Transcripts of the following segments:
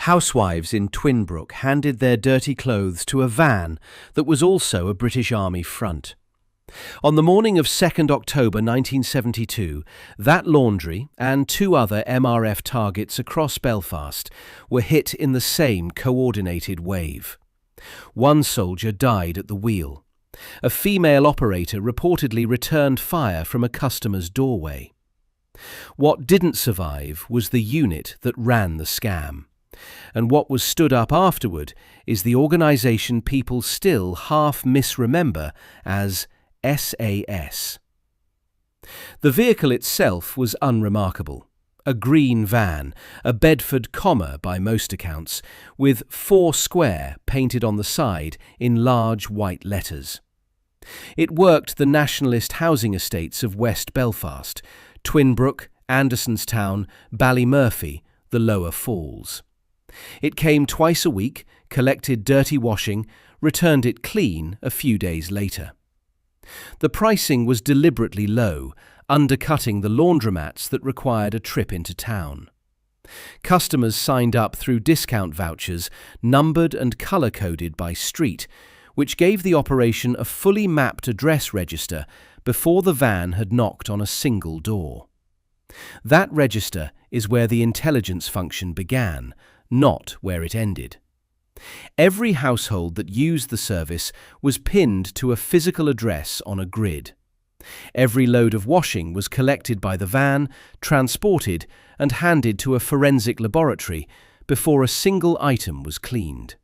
Housewives in Twinbrook handed their dirty clothes to a van that was also a British Army front. On the morning of 2nd October 1972, that laundry and two other MRF targets across Belfast were hit in the same coordinated wave. One soldier died at the wheel. A female operator reportedly returned fire from a customer's doorway. What didn't survive was the unit that ran the scam. And what was stood up afterward is the organisation people still half misremember as SAS. The vehicle itself was unremarkable. A green van, a Bedford comma by most accounts, with 4 square painted on the side in large white letters. It worked the nationalist housing estates of West Belfast, Twinbrook, Andersonstown, Ballymurphy, the Lower Falls. It came twice a week, collected dirty washing, returned it clean a few days later. The pricing was deliberately low, undercutting the laundromats that required a trip into town. Customers signed up through discount vouchers, numbered and colour-coded by street, which gave the operation a fully mapped address register before the van had knocked on a single door. That register is where the intelligence function began, not where it ended. Every household that used the service was pinned to a physical address on a grid. Every load of washing was collected by the van, transported, and handed to a forensic laboratory before a single item was cleaned.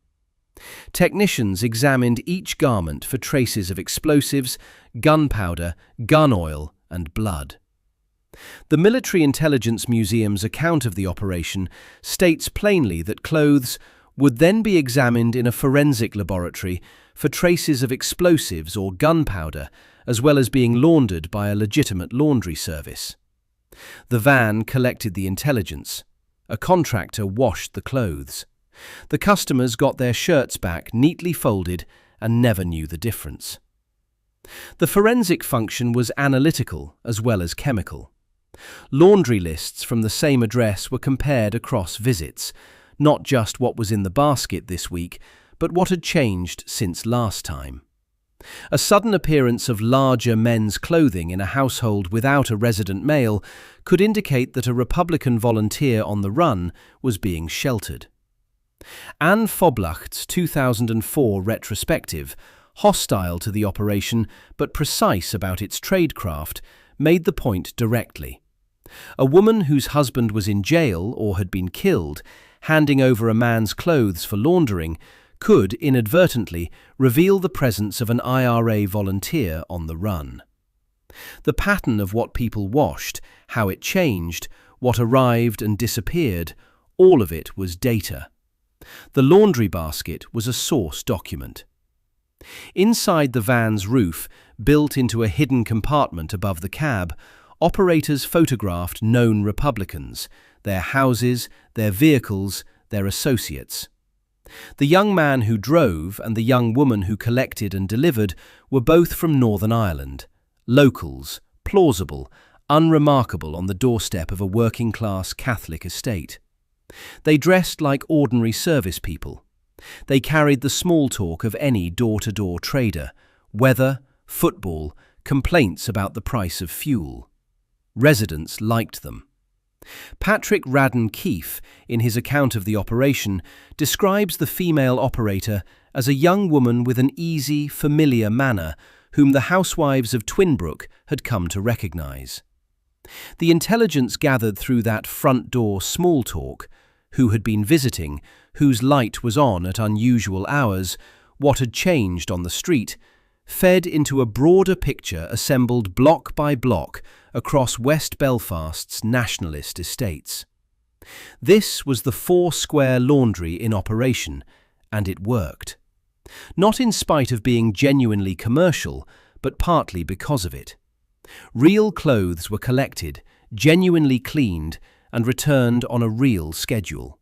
Technicians examined each garment for traces of explosives, gunpowder, gun oil, and blood. The Military Intelligence Museum's account of the operation states plainly that clothes would then be examined in a forensic laboratory for traces of explosives or gunpowder, as well as being laundered by a legitimate laundry service. The van collected the intelligence. A contractor washed the clothes. The customers got their shirts back neatly folded and never knew the difference. The forensic function was analytical as well as chemical. Laundry lists from the same address were compared across visits, not just what was in the basket this week, but what had changed since last time. A sudden appearance of larger men's clothing in a household without a resident male could indicate that a Republican volunteer on the run was being sheltered. Anne Foblacht's 2004 retrospective, hostile to the operation but precise about its tradecraft, made the point directly. A woman whose husband was in jail or had been killed, handing over a man's clothes for laundering, could inadvertently reveal the presence of an IRA volunteer on the run. The pattern of what people washed, how it changed, what arrived and disappeared, all of it was data. The laundry basket was a source document. Inside the van's roof, built into a hidden compartment above the cab, operators photographed known Republicans, their houses, their vehicles, their associates. The young man who drove and the young woman who collected and delivered were both from Northern Ireland, locals, plausible, unremarkable on the doorstep of a working-class Catholic estate. They dressed like ordinary service people. They carried the small talk of any door-to-door trader, weather, football, complaints about the price of fuel. Residents liked them. Patrick Radden Keefe, in his account of the operation, describes the female operator as a young woman with an easy, familiar manner whom the housewives of Twinbrook had come to recognise. The intelligence gathered through that front door small talk, who had been visiting, whose light was on at unusual hours, what had changed on the street, fed into a broader picture assembled block by block across West Belfast's nationalist estates. This was the 4 square laundry in operation, and it worked. Not in spite of being genuinely commercial, but partly because of it. Real clothes were collected, genuinely cleaned, and returned on a real schedule.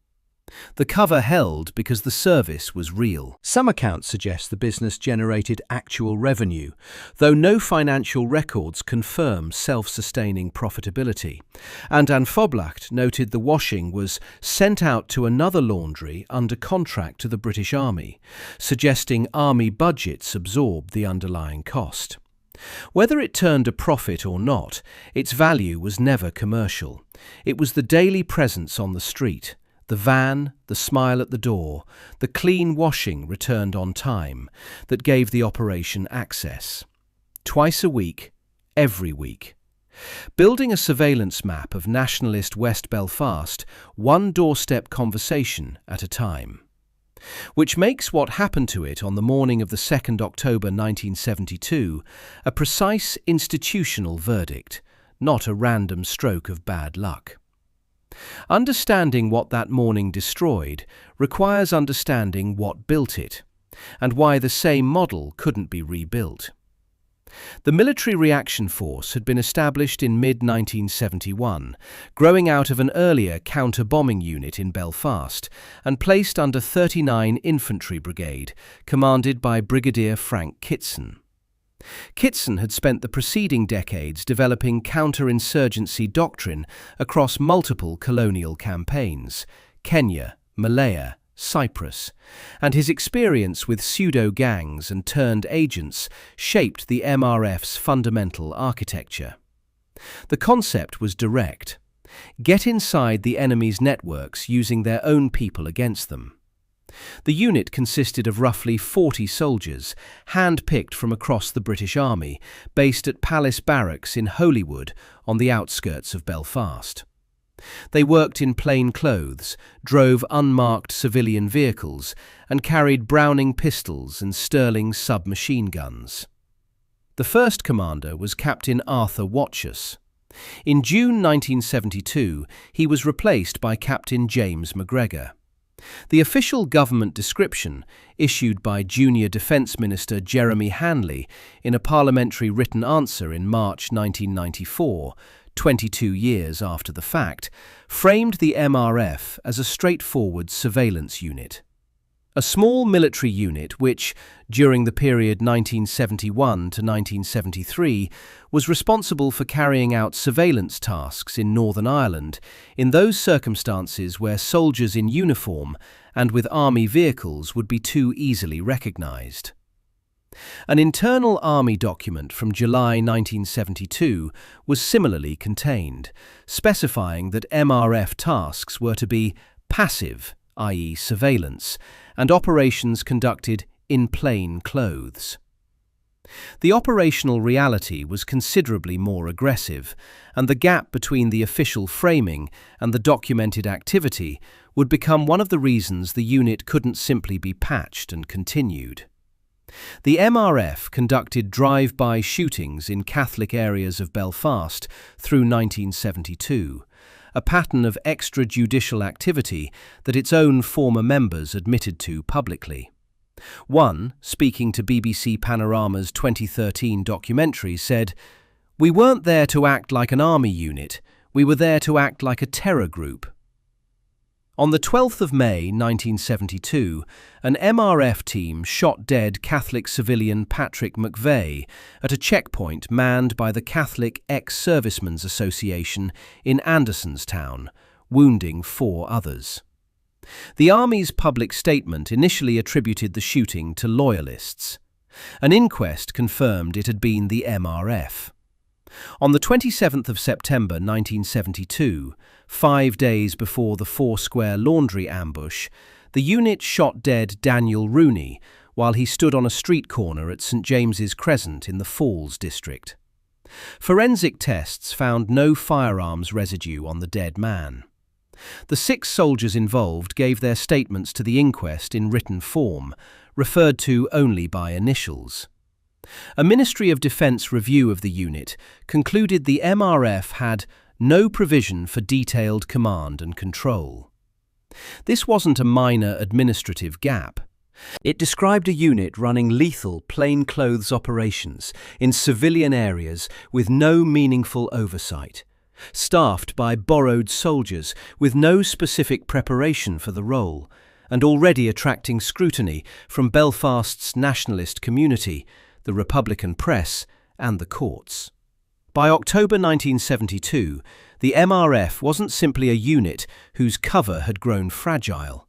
The cover held because the service was real. Some accounts suggest the business generated actual revenue, though no financial records confirm self-sustaining profitability. And Anne Foblacht noted the washing was sent out to another laundry under contract to the British Army, suggesting army budgets absorbed the underlying cost. Whether it turned a profit or not, its value was never commercial. It was the daily presence on the street, the van, the smile at the door, the clean washing returned on time, that gave the operation access. Twice a week, every week. Building a surveillance map of nationalist West Belfast, one doorstep conversation at a time. Which makes what happened to it on the morning of the 2nd October 1972 a precise institutional verdict, not a random stroke of bad luck. Understanding what that morning destroyed requires understanding what built it, and why the same model couldn't be rebuilt. The Military Reaction Force had been established in mid-1971, growing out of an earlier counter-bombing unit in Belfast and placed under 39 Infantry Brigade, commanded by Brigadier Frank Kitson. Kitson had spent the preceding decades developing counter-insurgency doctrine across multiple colonial campaigns, Kenya, Malaya, Cyprus, and his experience with pseudo-gangs and turned agents shaped the MRF's fundamental architecture. The concept was direct. Get inside the enemy's networks using their own people against them. The unit consisted of roughly 40 soldiers, hand-picked from across the British Army, based at Palace Barracks in Holywood on the outskirts of Belfast. They worked in plain clothes, drove unmarked civilian vehicles, and carried Browning pistols and Sterling submachine guns. The first commander was Captain Arthur Watchus. In June 1972, he was replaced by Captain James McGregor. The official government description, issued by Junior Defence Minister Jeremy Hanley in a parliamentary written answer in March 1994, 22 years after the fact, framed the MRF as a straightforward surveillance unit. A small military unit which, during the period 1971 to 1973, was responsible for carrying out surveillance tasks in Northern Ireland in those circumstances where soldiers in uniform and with army vehicles would be too easily recognised. An internal army document from July 1972 was similarly contained, specifying that MRF tasks were to be passive, i.e. surveillance, and operations conducted in plain clothes. The operational reality was considerably more aggressive, and the gap between the official framing and the documented activity would become one of the reasons the unit couldn't simply be patched and continued. The MRF conducted drive-by shootings in Catholic areas of Belfast through 1972, a pattern of extrajudicial activity that its own former members admitted to publicly. One, speaking to BBC Panorama's 2013 documentary, said, "We weren't there to act like an army unit, we were there to act like a terror group." On the 12th of May 1972, an MRF team shot dead Catholic civilian Patrick McVeigh at a checkpoint manned by the Catholic Ex-Servicemen's Association in Andersonstown, wounding 4 others. The Army's public statement initially attributed the shooting to loyalists. An inquest confirmed it had been the MRF. On the 27th of September 1972, 5 days before the Foursquare laundry ambush, the unit shot dead Daniel Rooney while he stood on a street corner at St James's Crescent in the Falls district. Forensic tests found no firearms residue on the dead man. The 6 soldiers involved gave their statements to the inquest in written form, referred to only by initials. A Ministry of Defence review of the unit concluded the MRF had no provision for detailed command and control. This wasn't a minor administrative gap. It described a unit running lethal plainclothes operations in civilian areas with no meaningful oversight, staffed by borrowed soldiers with no specific preparation for the role, and already attracting scrutiny from Belfast's nationalist community, the Republican press, and the courts. By October 1972, the MRF wasn't simply a unit whose cover had grown fragile.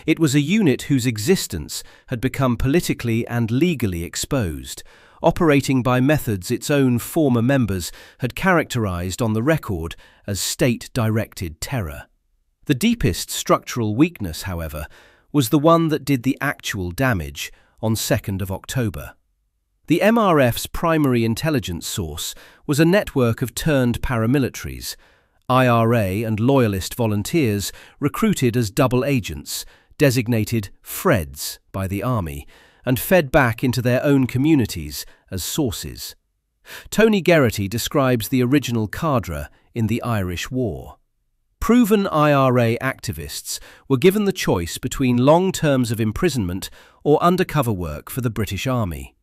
It was a unit whose existence had become politically and legally exposed, operating by methods its own former members had characterized on the record as state-directed terror. The deepest structural weakness, however, was the one that did the actual damage on 2nd of October. The MRF's primary intelligence source was a network of turned paramilitaries, IRA and Loyalist volunteers recruited as double agents, designated Freds by the Army, and fed back into their own communities as sources. Tony Geraghty describes the original cadre in the Irish War. Proven IRA activists were given the choice between long terms of imprisonment or undercover work for the British Army.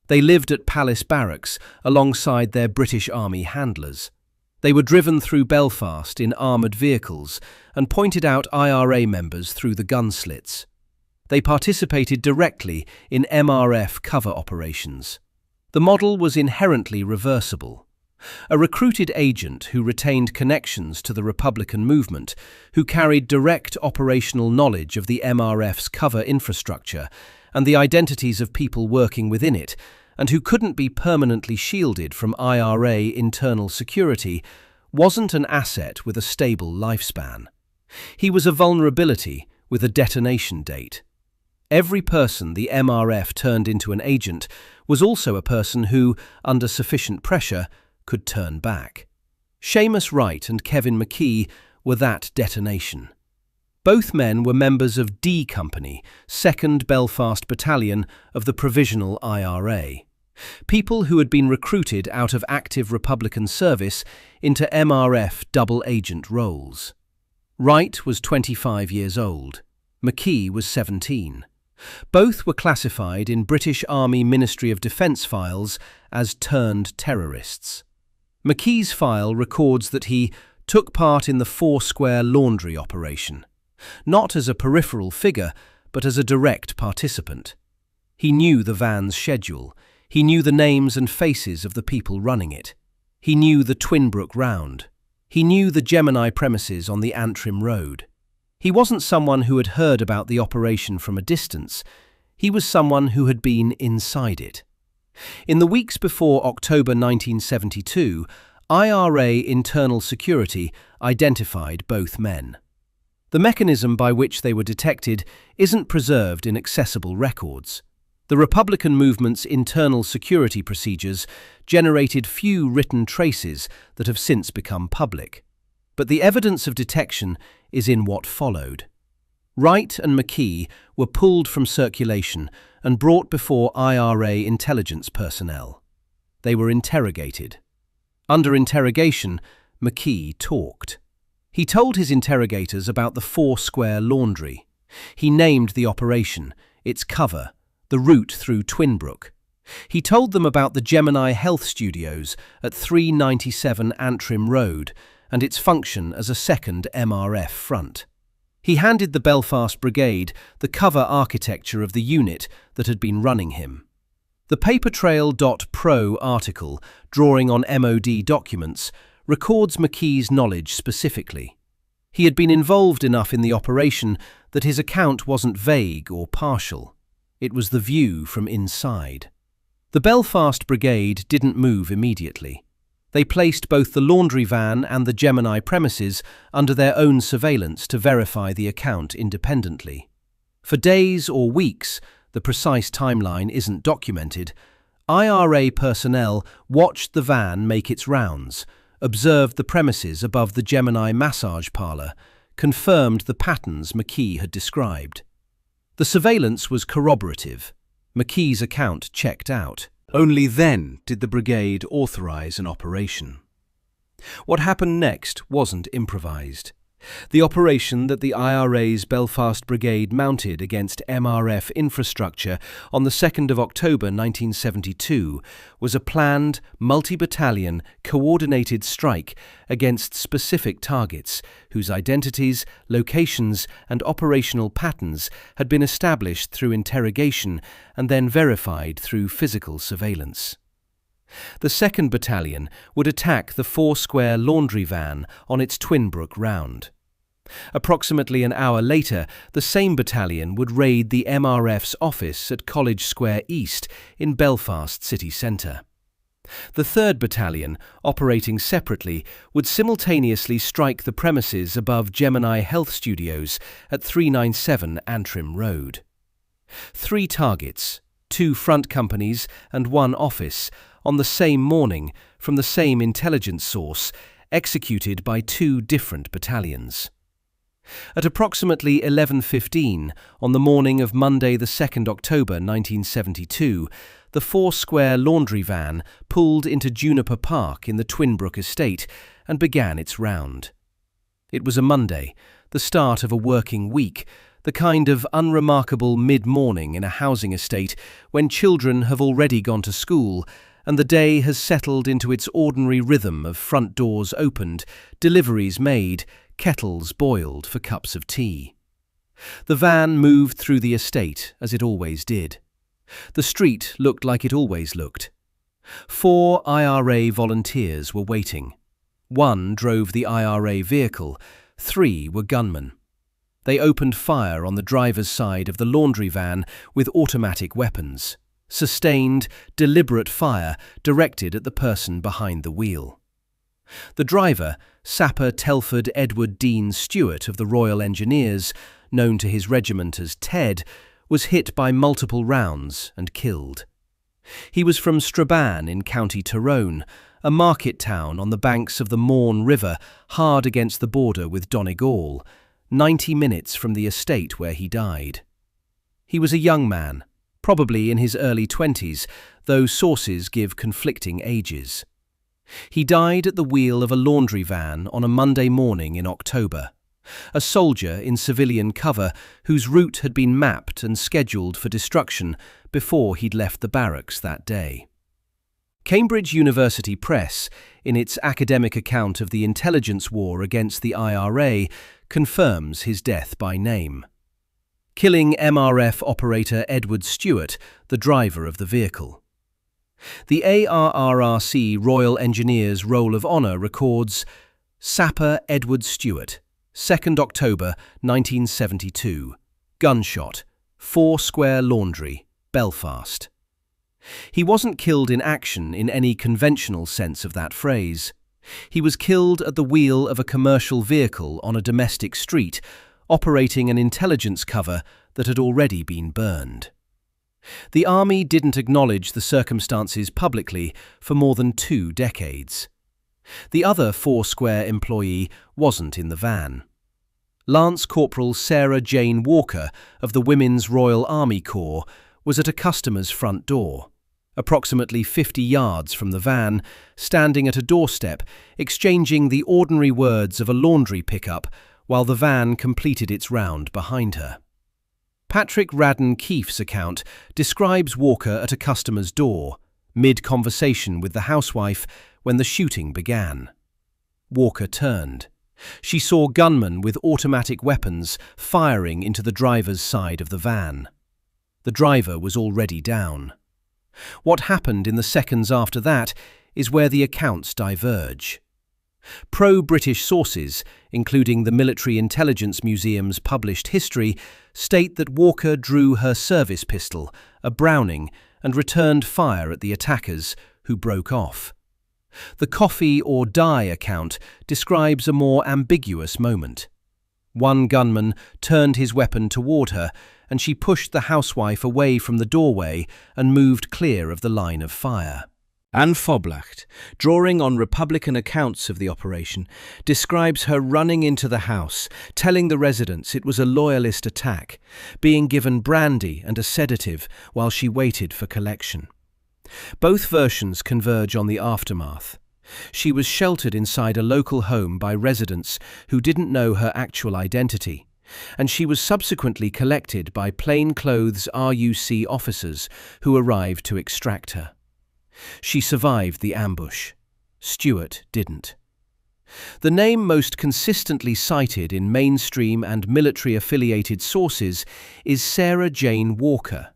They lived at Palace Barracks alongside their British Army handlers. They were driven through Belfast in armoured vehicles and pointed out IRA members through the gun slits. They participated directly in MRF cover operations. The model was inherently reversible. A recruited agent who retained connections to the Republican movement, who carried direct operational knowledge of the MRF's cover infrastructure and the identities of people working within it, and who couldn't be permanently shielded from IRA internal security, wasn't an asset with a stable lifespan. He was a vulnerability with a detonation date. Every person the MRF turned into an agent was also a person who, under sufficient pressure, could turn back. Seamus Wright and Kevin McKee were that detonation. Both men were members of D Company, 2nd Belfast Battalion of the Provisional IRA. People who had been recruited out of active Republican service into MRF double agent roles. Wright was 25 years old. McKee was 17. Both were classified in British Army Ministry of Defence files as turned terrorists. McKee's file records that he took part in the Foursquare laundry operation, not as a peripheral figure, but as a direct participant. He knew the van's schedule. He knew the names and faces of the people running it. He knew the Twinbrook round. He knew the Gemini premises on the Antrim Road. He wasn't someone who had heard about the operation from a distance. He was someone who had been inside it. In the weeks before October 1972, IRA Internal Security identified both men. The mechanism by which they were detected isn't preserved in accessible records. The Republican movement's internal security procedures generated few written traces that have since become public. But the evidence of detection is in what followed. Wright and McKee were pulled from circulation and brought before IRA intelligence personnel. They were interrogated. Under interrogation, McKee talked. He told his interrogators about the Foursquare laundry. He named the operation, its cover, the route through Twinbrook. He told them about the Gemini Health Studios at 397 Antrim Road and its function as a second MRF front. He handed the Belfast Brigade the cover architecture of the unit that had been running him. The papertrail.pro article, drawing on MOD documents, records McKee's knowledge specifically. He had been involved enough in the operation that his account wasn't vague or partial. It was the view from inside. The Belfast Brigade didn't move immediately. They placed both the laundry van and the Gemini premises under their own surveillance to verify the account independently. For days or weeks, the precise timeline isn't documented, IRA personnel watched the van make its rounds, observed the premises above the Gemini massage parlour, confirmed the patterns McKee had described. The surveillance was corroborative. McKee's account checked out. Only then did the brigade authorise an operation. What happened next wasn't improvised. The operation that the IRA's Belfast Brigade mounted against MRF infrastructure on the 2nd of October 1972 was a planned, multi-battalion, coordinated strike against specific targets whose identities, locations and operational patterns had been established through interrogation and then verified through physical surveillance. The 2nd Battalion would attack the four-square laundry van on its Twinbrook round. Approximately an hour later, the same battalion would raid the MRF's office at College Square East in Belfast city centre. The 3rd Battalion, operating separately, would simultaneously strike the premises above Gemini Health Studios at 397 Antrim Road. 3 targets, 2 front companies and 1 office, on the same morning from the same intelligence source, executed by 2 different battalions. At approximately 11:15 on the morning of Monday the 2nd October 1972, the four-square laundry van pulled into Juniper Park in the Twinbrook estate and began its round. It was a Monday, the start of a working week, the kind of unremarkable mid-morning in a housing estate when children have already gone to school and the day has settled into its ordinary rhythm of front doors opened, deliveries made, kettles boiled for cups of tea. The van moved through the estate, as it always did. The street looked like it always looked. 4 IRA volunteers were waiting. 1 drove the IRA vehicle, 3 were gunmen. They opened fire on the driver's side of the laundry van with automatic weapons. Sustained, deliberate fire directed at the person behind the wheel. The driver, Sapper Telford Edward Dean Stewart of the Royal Engineers, known to his regiment as Ted, was hit by multiple rounds and killed. He was from Strabane in County Tyrone, a market town on the banks of the Morne River, hard against the border with Donegal, 90 minutes from the estate where he died. He was a young man, probably in his early 20s, though sources give conflicting ages. He died at the wheel of a laundry van on a Monday morning in October, a soldier in civilian cover whose route had been mapped and scheduled for destruction before he'd left the barracks that day. Cambridge University Press, in its academic account of the intelligence war against the IRA, confirms his death by name. Killing MRF operator Edward Stewart, the driver of the vehicle. The ARRRC Royal Engineers Roll of Honour records Sapper Edward Stewart, 2nd October 1972, gunshot, 4 Square Laundry, Belfast. He wasn't killed in action in any conventional sense of that phrase. He was killed at the wheel of a commercial vehicle on a domestic street, operating an intelligence cover that had already been burned. The army didn't acknowledge the circumstances publicly for more than 2 decades. The other 4 Square employee wasn't in the van. Lance Corporal Sarah Jane Walker of the Women's Royal Army Corps was at a customer's front door, approximately 50 yards from the van, standing at a doorstep, exchanging the ordinary words of a laundry pickup while the van completed its round behind her. Patrick Radden Keefe's account describes Walker at a customer's door, mid-conversation with the housewife, when the shooting began. Walker turned. She saw gunmen with automatic weapons firing into the driver's side of the van. The driver was already down. What happened in the seconds after that is where the accounts diverge. Pro-British sources, including the Military Intelligence Museum's published history, state that Walker drew her service pistol, a Browning, and returned fire at the attackers, who broke off. The coffee or die account describes a more ambiguous moment. One gunman turned his weapon toward her, and she pushed the housewife away from the doorway and moved clear of the line of fire. Anne Foblacht, drawing on Republican accounts of the operation, describes her running into the house, telling the residents it was a loyalist attack, being given brandy and a sedative while she waited for collection. Both versions converge on the aftermath. She was sheltered inside a local home by residents who didn't know her actual identity, and she was subsequently collected by plainclothes RUC officers who arrived to extract her. She survived the ambush. Stewart didn't. The name most consistently cited in mainstream and military-affiliated sources is Sarah Jane Walker,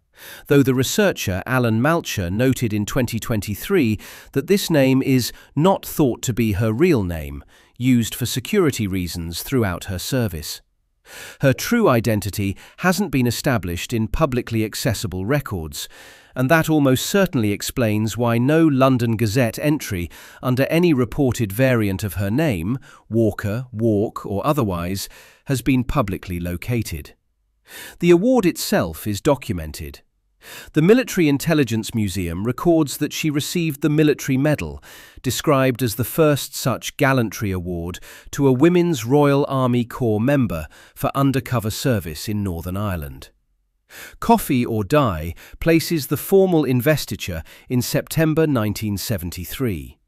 though the researcher Alan Malcher noted in 2023 that this name is not thought to be her real name, used for security reasons throughout her service. Her true identity hasn't been established in publicly accessible records, and that almost certainly explains why no London Gazette entry under any reported variant of her name, Walker, Walk, or otherwise, has been publicly located. The award itself is documented. The Military Intelligence Museum records that she received the Military Medal, described as the first such gallantry award to a Women's Royal Army Corps member for undercover service in Northern Ireland. Coffee or Die places the formal investiture in September 1973.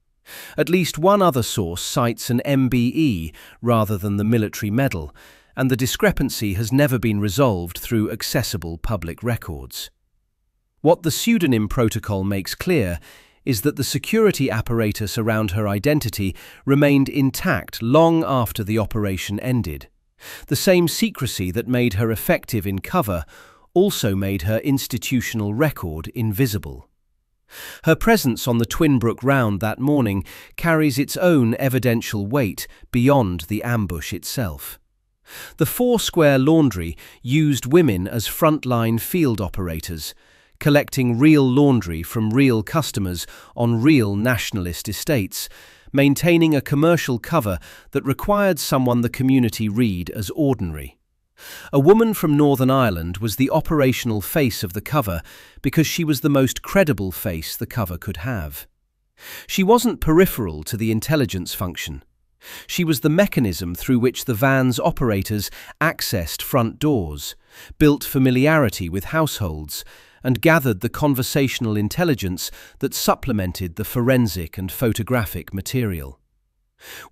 At least one other source cites an MBE rather than the Military Medal, and the discrepancy has never been resolved through accessible public records. What the pseudonym protocol makes clear is that the security apparatus around her identity remained intact long after the operation ended. The same secrecy that made her effective in cover also made her institutional record invisible. Her presence on the Twinbrook round that morning carries its own evidential weight beyond the ambush itself. The Foursquare Laundry used women as frontline field operators, collecting real laundry from real customers on real nationalist estates, maintaining a commercial cover that required someone the community read as ordinary. A woman from Northern Ireland was the operational face of the cover because she was the most credible face the cover could have. She wasn't peripheral to the intelligence function. She was the mechanism through which the van's operators accessed front doors, built familiarity with households, and gathered the conversational intelligence that supplemented the forensic and photographic material.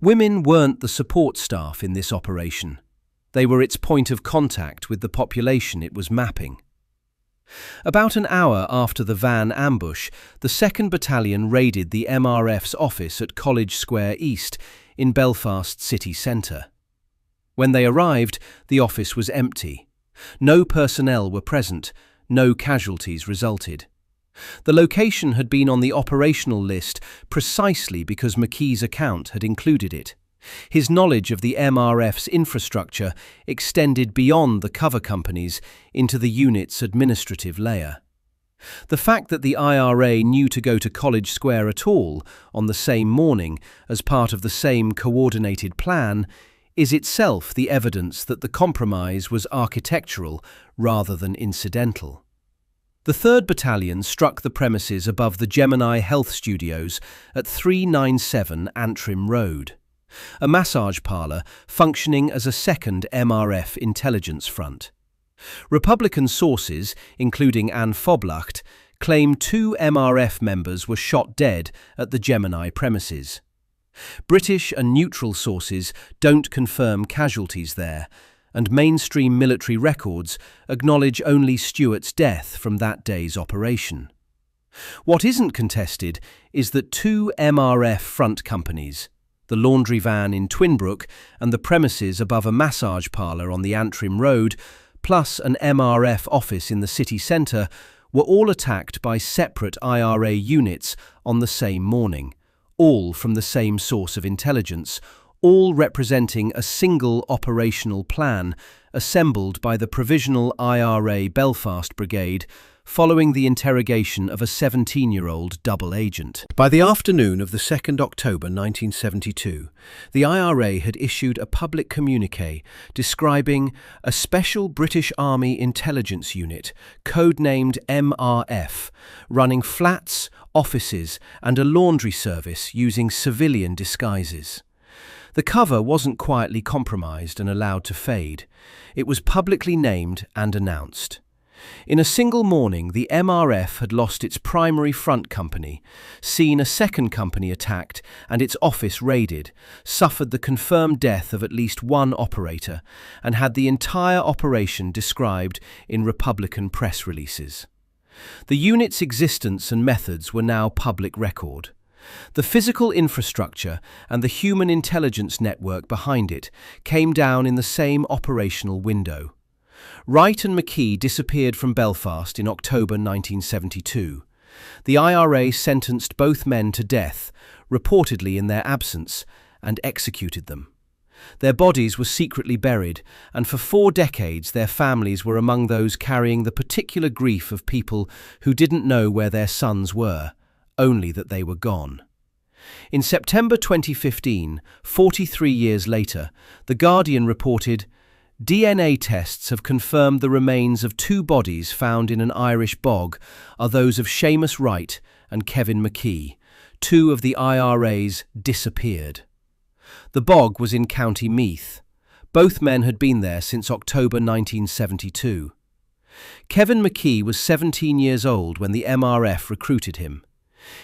Women weren't the support staff in this operation. They were its point of contact with the population it was mapping. About an hour after the van ambush, the 2nd Battalion raided the MRF's office at College Square East in Belfast city centre. When they arrived, the office was empty. No personnel were present. No casualties resulted. The location had been on the operational list precisely because McKee's account had included it. His knowledge of the MRF's infrastructure extended beyond the cover companies into the unit's administrative layer. The fact that the IRA knew to go to College Square at all on the same morning as part of the same coordinated plan is itself the evidence that the compromise was architectural rather than incidental. The 3rd Battalion struck the premises above the Gemini Health Studios at 397 Antrim Road, a massage parlour functioning as a second MRF intelligence front. Republican sources, including Anne Foblacht, claim 2 MRF members were shot dead at the Gemini premises. British and neutral sources don't confirm casualties there, and mainstream military records acknowledge only Stewart's death from that day's operation. What isn't contested is that 2 MRF front companies, the laundry van in Twinbrook and the premises above a massage parlour on the Antrim Road, plus an MRF office in the city centre, were all attacked by separate IRA units on the same morning, all from the same source of intelligence, all representing a single operational plan assembled by the Provisional IRA Belfast Brigade following the interrogation of a 17-year-old double agent. By the afternoon of the 2nd October 1972, the IRA had issued a public communiqué describing a special British Army intelligence unit, codenamed MRF, running flats, offices and a laundry service using civilian disguises. The cover wasn't quietly compromised and allowed to fade. It was publicly named and announced. In a single morning, the MRF had lost its primary front company, seen a second company attacked and its office raided, suffered the confirmed death of at least one operator, and had the entire operation described in Republican press releases. The unit's existence and methods were now public record. The physical infrastructure and the human intelligence network behind it came down in the same operational window. Wright and McKee disappeared from Belfast in October 1972. The IRA sentenced both men to death, reportedly in their absence, and executed them. Their bodies were secretly buried, and for 4 decades their families were among those carrying the particular grief of people who didn't know where their sons were, only that they were gone. In September 2015, 43 years later, The Guardian reported, DNA tests have confirmed the remains of 2 bodies found in an Irish bog are those of Seamus Wright and Kevin McKee, 2 of the IRA's disappeared. The bog was in County Meath. Both men had been there since October 1972. Kevin McKee was 17 years old when the MRF recruited him.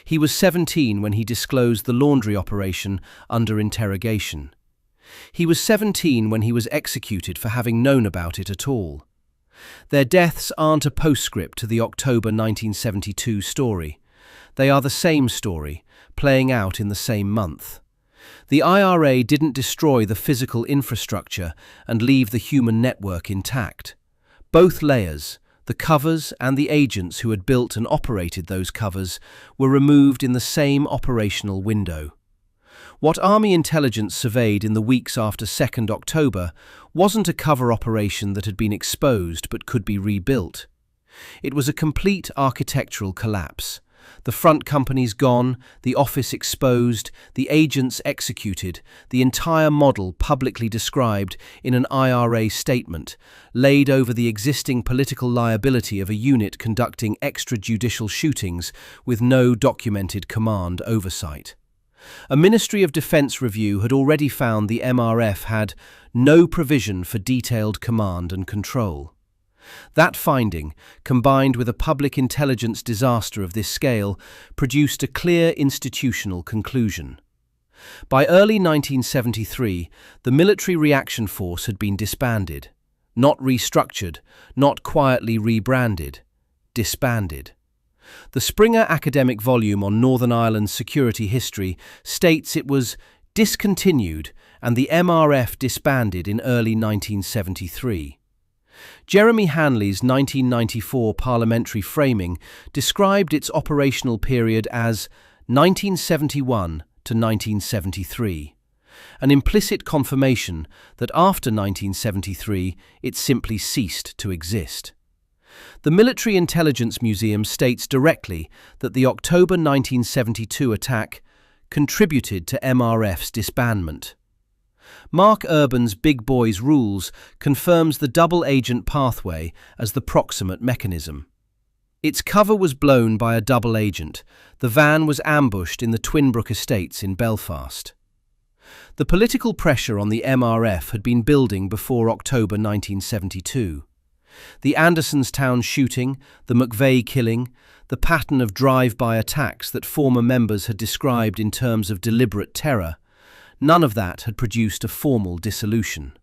He was 17 when he disclosed the laundry operation under interrogation. He was 17 when he was executed for having known about it at all. Their deaths aren't a postscript to the October 1972 story. They are the same story, playing out in the same month. The IRA didn't destroy the physical infrastructure and leave the human network intact. Both layers, the covers and the agents who had built and operated those covers, were removed in the same operational window. What Army intelligence surveyed in the weeks after 2nd October wasn't a cover operation that had been exposed but could be rebuilt. It was a complete architectural collapse. The front companies gone, the office exposed, the agents executed, the entire model publicly described in an IRA statement, laid over the existing political liability of a unit conducting extrajudicial shootings with no documented command oversight. A Ministry of Defence review had already found the MRF had no provision for detailed command and control. That finding, combined with a public intelligence disaster of this scale, produced a clear institutional conclusion. By early 1973, the Military Reaction Force had been disbanded. Not restructured, not quietly rebranded. Disbanded. The Springer academic volume on Northern Ireland's security history states it was discontinued and the MRF disbanded in early 1973. Jeremy Hanley's 1994 parliamentary framing described its operational period as 1971 to 1973, an implicit confirmation that after 1973 it simply ceased to exist. The Military Intelligence Museum states directly that the October 1972 attack contributed to MRF's disbandment. Mark Urban's Big Boys Rules confirms the double-agent pathway as the proximate mechanism. Its cover was blown by a double agent. The van was ambushed in the Twinbrook Estates in Belfast. The political pressure on the MRF had been building before October 1972. The Andersonstown shooting, the McVeigh killing, the pattern of drive-by attacks that former members had described in terms of deliberate terror, none of that had produced a formal dissolution.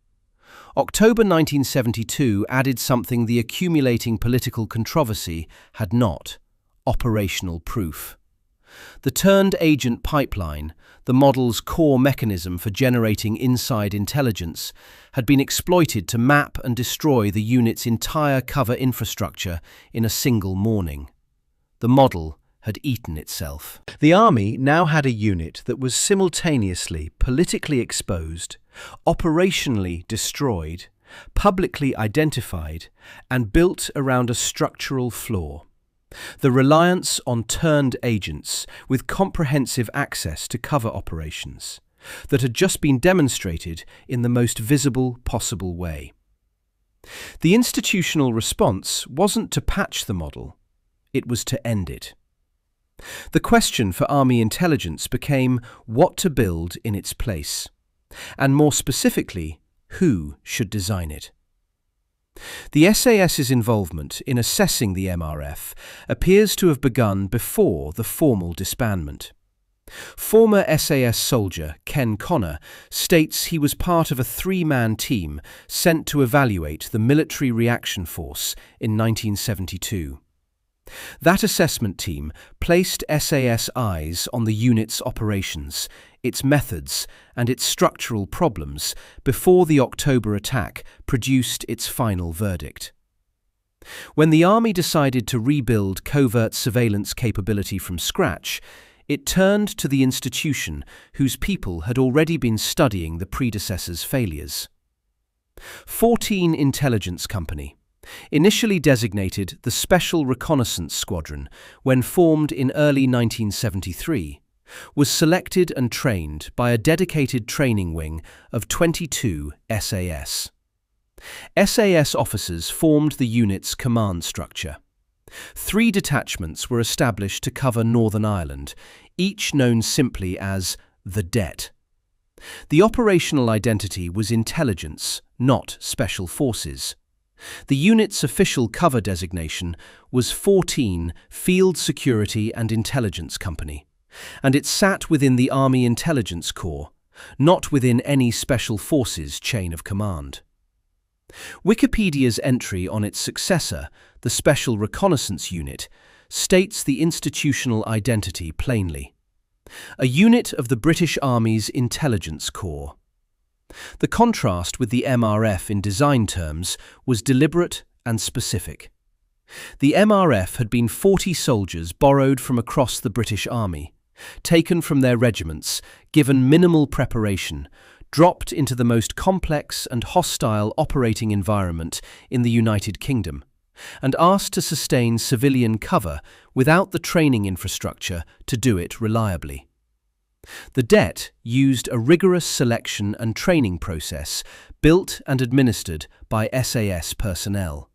October 1972 added something the accumulating political controversy had not: operational proof. The turned agent pipeline, the model's core mechanism for generating inside intelligence, had been exploited to map and destroy the unit's entire cover infrastructure in a single morning. The model had eaten itself. The Army now had a unit that was simultaneously politically exposed, operationally destroyed, publicly identified, and built around a structural flaw: the reliance on turned agents with comprehensive access to cover operations that had just been demonstrated in the most visible possible way. The institutional response wasn't to patch the model, it was to end it. The question for Army intelligence became what to build in its place, and more specifically, who should design it. The SAS's involvement in assessing the MRF appears to have begun before the formal disbandment. Former SAS soldier Ken Connor states he was part of a three-man team sent to evaluate the military reaction force in 1972. That assessment team placed SAS eyes on the unit's operations, its methods, and its structural problems before the October attack produced its final verdict. When the Army decided to rebuild covert surveillance capability from scratch, it turned to the institution whose people had already been studying the predecessor's failures. 14 Intelligence Company, initially designated the Special Reconnaissance Squadron when formed in early 1973, was selected and trained by a dedicated training wing of 22 SAS. SAS officers formed the unit's command structure. 3 detachments were established to cover Northern Ireland, each known simply as the Det. The operational identity was intelligence, not special forces. The unit's official cover designation was 14 Field Security and Intelligence Company, and it sat within the Army Intelligence Corps, not within any special forces chain of command. Wikipedia's entry on its successor, the Special Reconnaissance Unit, states the institutional identity plainly: a unit of the British Army's Intelligence Corps. The contrast with the MRF in design terms was deliberate and specific. The MRF had been 40 soldiers borrowed from across the British Army, taken from their regiments, given minimal preparation, dropped into the most complex and hostile operating environment in the United Kingdom, and asked to sustain civilian cover without the training infrastructure to do it reliably. The Det used a rigorous selection and training process built and administered by SAS personnel.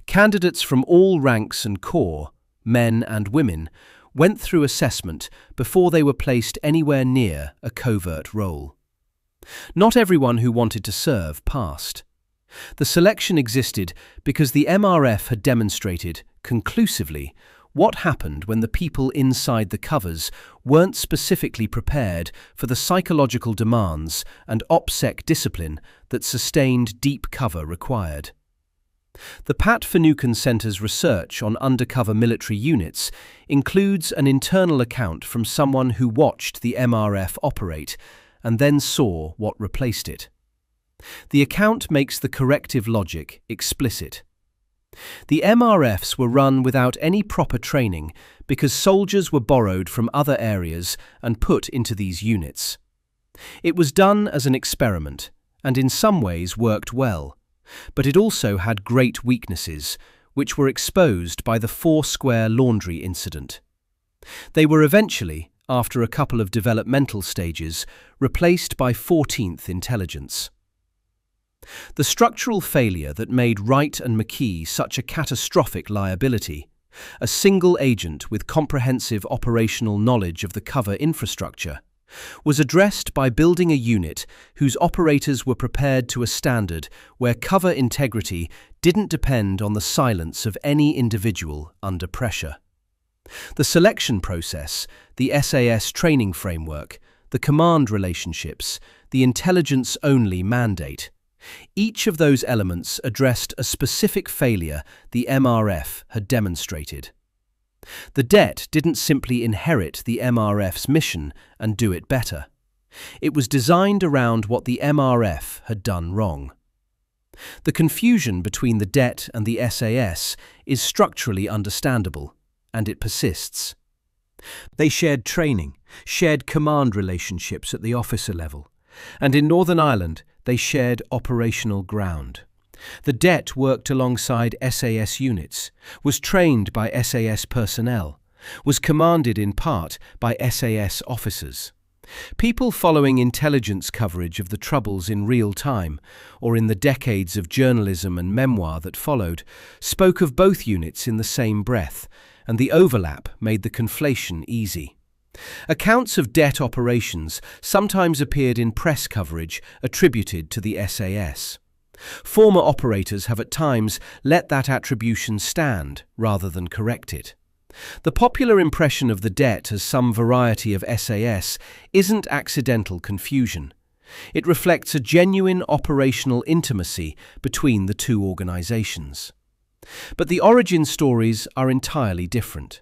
Candidates from all ranks and corps, men and women, went through assessment before they were placed anywhere near a covert role. Not everyone who wanted to serve passed. The selection existed because the MRF had demonstrated, conclusively, what happened when the people inside the covers weren't specifically prepared for the psychological demands and OPSEC discipline that sustained deep cover required. The Pat Finucane Centre's research on undercover military units includes an internal account from someone who watched the MRF operate and then saw what replaced it. The account makes the corrective logic explicit. The MRFs were run without any proper training because soldiers were borrowed from other areas and put into these units. It was done as an experiment and in some ways worked well, but it also had great weaknesses, which were exposed by the Foursquare laundry incident. They were eventually, after a couple of developmental stages, replaced by 14th Intelligence. The structural failure that made Wright and McKee such a catastrophic liability, a single agent with comprehensive operational knowledge of the cover infrastructure, was addressed by building a unit whose operators were prepared to a standard where cover integrity didn't depend on the silence of any individual under pressure. The selection process, the SAS training framework, the command relationships, the intelligence-only mandate, each of those elements addressed a specific failure the MRF had demonstrated. The Det didn't simply inherit the MRF's mission and do it better. It was designed around what the MRF had done wrong. The confusion between the Det and the SAS is structurally understandable, and it persists. They shared training, shared command relationships at the officer level, and in Northern Ireland they shared operational ground. The Det worked alongside SAS units, was trained by SAS personnel, was commanded in part by SAS officers. People following intelligence coverage of the Troubles in real time, or in the decades of journalism and memoir that followed, spoke of both units in the same breath, and the overlap made the conflation easy. Accounts of Det operations sometimes appeared in press coverage attributed to the SAS. Former operators have at times let that attribution stand rather than correct it. The popular impression of the debt as some variety of SAS isn't accidental confusion. It reflects a genuine operational intimacy between the two organizations. But the origin stories are entirely different.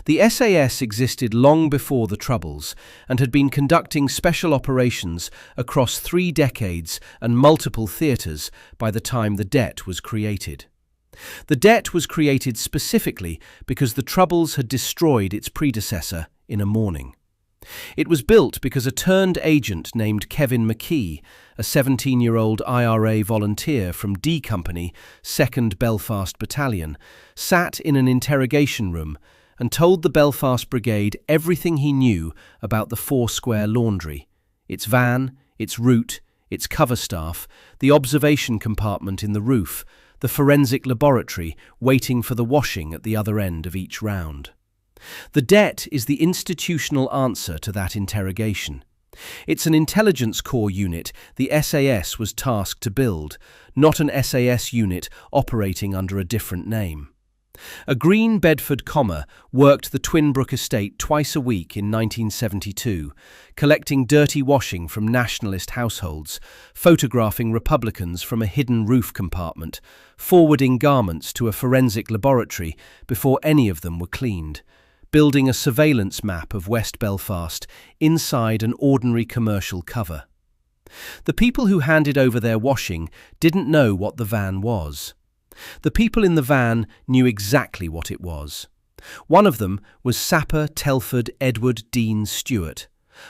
The SAS existed long before the Troubles and had been conducting special operations across 3 decades and multiple theatres by the time the debt was created. The debt was created specifically because the Troubles had destroyed its predecessor in a morning. It was built because a turned agent named Kevin McKee, a 17-year-old IRA volunteer from D Company, 2nd Belfast Battalion, sat in an interrogation room and told the Belfast Brigade everything he knew about the Foursquare laundry, its van, its route, its cover staff, the observation compartment in the roof, the forensic laboratory waiting for the washing at the other end of each round. The debt is the institutional answer to that interrogation. It's an intelligence corps unit the SAS was tasked to build, not an SAS unit operating under a different name. A green Bedford comma worked the Twinbrook estate twice a week in 1972, collecting dirty washing from nationalist households, photographing Republicans from a hidden roof compartment, forwarding garments to a forensic laboratory before any of them were cleaned, building a surveillance map of West Belfast inside an ordinary commercial cover. The people who handed over their washing didn't know what the van was. The people in the van knew exactly what it was. One of them was Sapper Telford Edward Dean Stewart,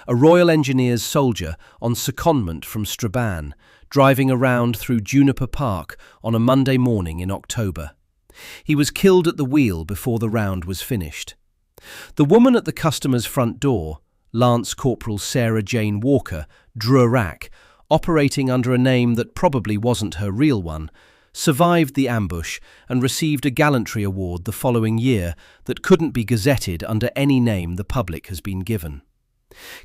a Royal Engineers soldier on secondment from Strabane, driving around through Juniper Park on a Monday morning in October. He was killed at the wheel before the round was finished. The woman at the customer's front door, Lance Corporal Sarah Jane Walker, Drurak, operating under a name that probably wasn't her real one, survived the ambush and received a gallantry award the following year that couldn't be gazetted under any name the public has been given.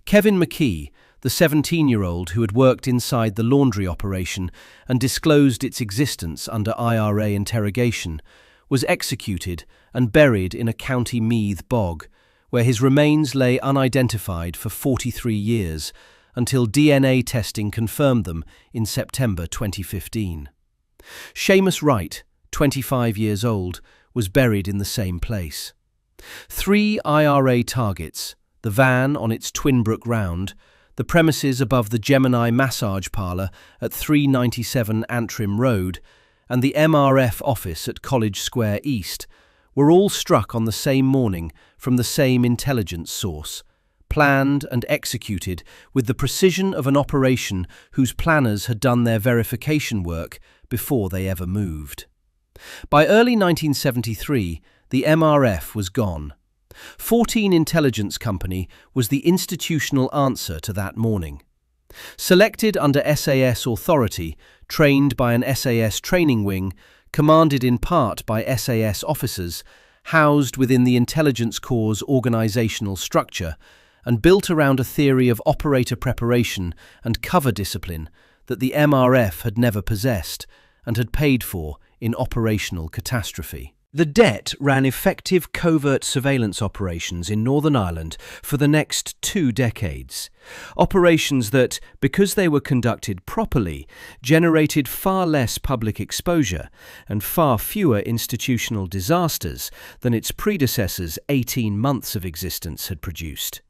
Kevin McKee, the 17-year-old who had worked inside the laundry operation and disclosed its existence under IRA interrogation, was executed and buried in a County Meath bog, where his remains lay unidentified for 43 years until DNA testing confirmed them in September 2015. Seamus Wright, 25 years old, was buried in the same place. 3 IRA targets, the van on its Twinbrook round, the premises above the Gemini massage parlour at 397 Antrim Road, and the MRF office at College Square East, were all struck on the same morning from the same intelligence source, planned and executed with the precision of an operation whose planners had done their verification work before they ever moved. By early 1973, the MRF was gone. 14 Intelligence Company was the institutional answer to that morning. Selected under SAS authority, trained by an SAS training wing, commanded in part by SAS officers, housed within the Intelligence Corps' organizational structure, and built around a theory of operator preparation and cover discipline that the MRF had never possessed and had paid for in operational catastrophe. The debt ran effective covert surveillance operations in Northern Ireland for the next 2 decades. Operations that, because they were conducted properly, generated far less public exposure and far fewer institutional disasters than its predecessors' 18 months of existence had produced.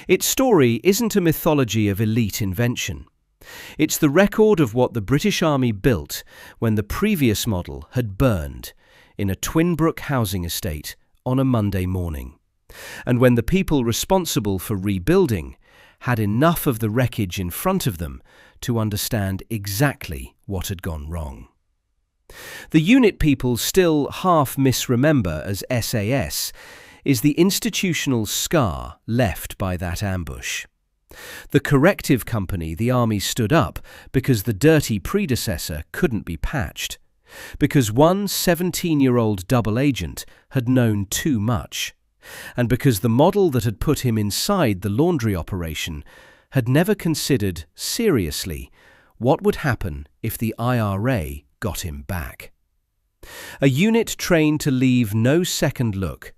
Its story isn't a mythology of elite invention. It's the record of what the British Army built when the previous model had burned in a Twinbrook housing estate on a Monday morning, and when the people responsible for rebuilding had enough of the wreckage in front of them to understand exactly what had gone wrong. The unit people still half misremember as SAS is the institutional scar left by that ambush. The corrective company the Army stood up because the dirty predecessor couldn't be patched, because one 17-year-old double agent had known too much, and because the model that had put him inside the laundry operation had never considered seriously What would happen if the IRA got him back? A unit trained to leave no second look,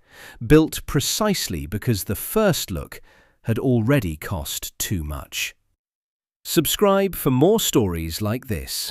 built precisely because the first look had already cost too much. Subscribe for more stories like this.